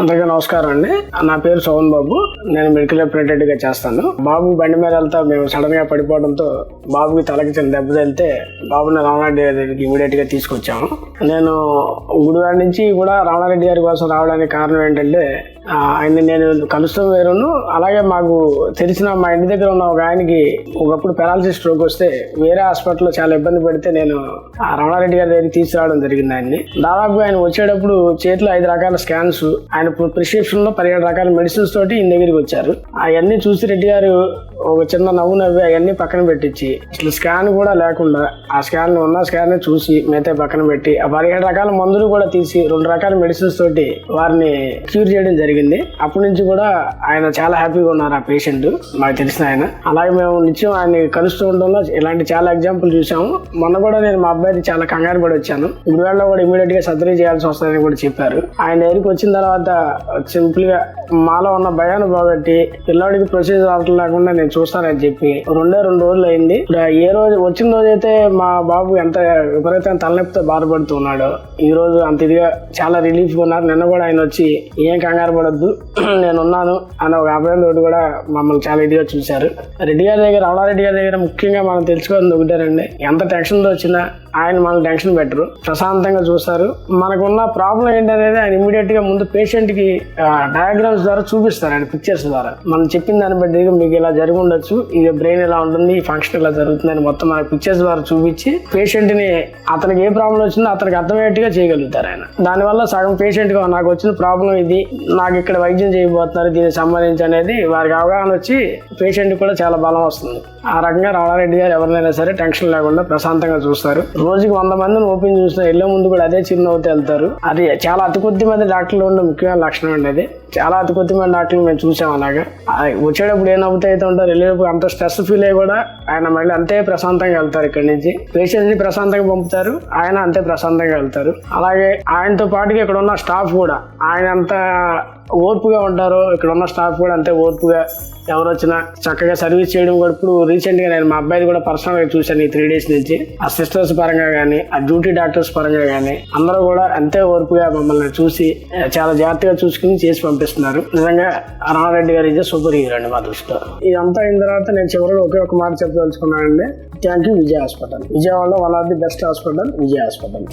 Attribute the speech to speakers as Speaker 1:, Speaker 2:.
Speaker 1: అందరికీ నమస్కారం అండి. నా పేరు సోహన్ బాబు. నేను మెడికల్ రిప్రజెంటేటివ్ గా చేస్తాను. బాబు బండి మీద వెళ్తా మేము సడన్ గా పడిపోవడంతో బాబుకి తలకి చిన్న దెబ్బ తగిలితే బాబుని రామనారెడ్డి గారి దగ్గరికి ఇమీడియట్ గా తీసుకొచ్చాము. నేను గుడివాడ నుంచి కూడా రామనారెడ్డి గారి కోసం రావడానికి కారణం ఏంటంటే ఆయన్ని నేను కలుస్తాం వేరును, అలాగే మాకు తెలిసిన మా ఇంటి దగ్గర ఉన్న ఒక ఆయనకి ఒకప్పుడు పెరాలసిస్ స్ట్రోక్ వస్తే వేరే హాస్పిటల్లో చాలా ఇబ్బంది పడితే నేను రామనారెడ్డి గారి దగ్గరికి తీసుకురావడం జరిగింది. ఆయన్ని దాదాపు ఆయన వచ్చేటప్పుడు చేతిలో 5 రకాల స్కాన్స్, ఆయన ప్రిస్క్రిప్షన్ లో 17 రకాల మెడిసిన్స్ తోటి ఈయన దగ్గరికి వచ్చారు. అవన్నీ చూసి రెడ్డి గారు ఒక చిన్న నవ్వు నవ్వి అవన్నీ పక్కన పెట్టించి అసలు స్కాన్ కూడా లేకుండా ఆ స్కాన్ ఉన్న స్కాన్ చూసి మిగతా పక్కన పెట్టి ఆ 17 రకాల మందులు కూడా తీసి 2 రకాల మెడిసిన్స్ తోటి వారిని క్యూర్ చేయడం జరిగింది. అప్పటి నుంచి కూడా ఆయన చాలా హ్యాపీగా ఉన్నారు. ఆ పేషెంట్ మాకు తెలిసిన ఆయన. అలాగే మేము నిత్యం ఆయన్ని కలుస్తూ ఉండడంలో ఇలాంటి చాలా ఎగ్జాంపుల్ చూసాము. మొన్న కూడా నేను మా అబ్బాయికి చాలా కంగారు పడి వచ్చాను. గుడివాడలో కూడా ఇమీడియట్ గా సర్జరీ చేయాల్సి వస్తుందని కూడా చెప్పారు. ఆయన దగ్గరికి వచ్చిన తర్వాత సింపుల్ గా మాలో ఉన్న భయాన్ని పోగొట్టి పిల్లాడికి ప్రొసీజర్ అవటం లేకుండా నేను చూస్తానని చెప్పి 2 రోజులు అయింది. ఏ రోజు వచ్చిన రోజైతే మా బాబు ఎంత విపరీతమైన తలనొప్పితో బాధపడుతూ ఉన్నాడో ఈ రోజు అంత ఇదిగా చాలా రిలీఫ్ గా ఉన్నారు. నిన్న కూడా ఆయన వచ్చి ఏం కంగారు పడొద్దు నేనున్నాను అని ఒక అభయం తోటి కూడా మమ్మల్ని చాలా ఇదిగా చూశారు. రెడ్డి గారి దగ్గర, రామనారెడ్డి గారి దగ్గర ముఖ్యంగా మనం తెలుసుకోవాల్సింది ఒకటేనండి, ఎంత టెన్షన్ వచ్చినా ఆయన మనల్ని టెన్షన్ పెట్టరు, ప్రశాంతంగా చూస్తారు. మనకున్న ప్రాబ్లం ఏంటనేది ఆయన ఇమీడియట్ గా ముందు పేషెంట్ కి డయాగ్రామ్స్ ద్వారా చూపిస్తారు. ఆయన పిక్చర్స్ ద్వారా మనం చెప్పిన దాన్ని బట్టి మీకు ఇలా జరిగి ఉండొచ్చు, ఇక బ్రెయిన్ ఇలా ఉంటుంది, ఈ ఫంక్షన్ ఇలా జరుగుతుందని మొత్తం మన పిక్చర్స్ ద్వారా చూపించి పేషెంట్ ని అతనికి ఏ ప్రాబ్లం వచ్చిందో అతనికి అర్థమయ్యేట్టుగా చేయగలుగుతారు ఆయన. దానివల్ల సగం పేషెంట్ గా నాకు వచ్చిన ప్రాబ్లం ఇది, నాకు ఇక్కడ వైద్యం చేయబోతున్నారు దీనికి సంబంధించి అనేది వారికి అవగాహన వచ్చి పేషెంట్ కూడా చాలా బలం వస్తుంది. ఆ రకంగా రామనారెడ్డి గారు ఎవరినైనా సరే టెన్షన్ లేకుండా ప్రశాంతంగా చూస్తారు. రోజుకి 100 మందిని ఓపెన్ చూసిన ఇళ్ల ముందు కూడా అదే చిరునవ్వుతో వెళ్తారు. అది చాలా అతి కొద్ది మంది డాక్టర్లు ఉండే ముఖ్యమైన లక్షణం అండి. అది చాలా అతి కొద్ది మంది డాక్టర్లు మేము చూసాం. అలాగా వచ్చేటప్పుడు ఏ నవ్వుతో అయితే ఉంటారు, వెళ్ళేటప్పుడు అంత స్ట్రెస్ ఫీల్ అయ్యి కూడా ఆయన మళ్ళీ అంతే ప్రశాంతంగా వెళ్తారు. ఇక్కడి నుంచి పేషెంట్ ని ప్రశాంతంగా పంపుతారు, ఆయన అంతే ప్రశాంతంగా వెళ్తారు. అలాగే ఆయనతో పాటుగా ఇక్కడ ఉన్న స్టాఫ్ కూడా ఆయన అంత ఓర్పుగా ఉంటారు. ఇక్కడ ఉన్న స్టాఫ్ కూడా అంతే ఓర్పుగా ఎవరు వచ్చినా చక్కగా సర్వీస్ చేయడం కూడా. ఇప్పుడు రీసెంట్ గా నేను మా అబ్బాయిని కూడా పర్సనల్ గా చూశాను ఈ 3 days నుంచి. ఆ సిస్టర్స్ పరంగా కానీ, ఆ డ్యూటీ డాక్టర్స్ పరంగా కానీ అందరూ కూడా అంతే ఓర్పుగా మమ్మల్ని చూసి చాలా జాగ్రత్తగా చూసుకుని చేసి పంపిస్తున్నారు. నిజంగా రామనారెడ్డి గారు ఇదే సూపర్ హీరో అండి మా దృష్టిలో. ఇదంతా అయిన తర్వాత నేను చివరిలో ఒకే ఒక మాట చెప్పదలుచుకున్నానండి. Thank you Vijaya hospital. విజయవాడలో one of the best hospital Vijaya hospital.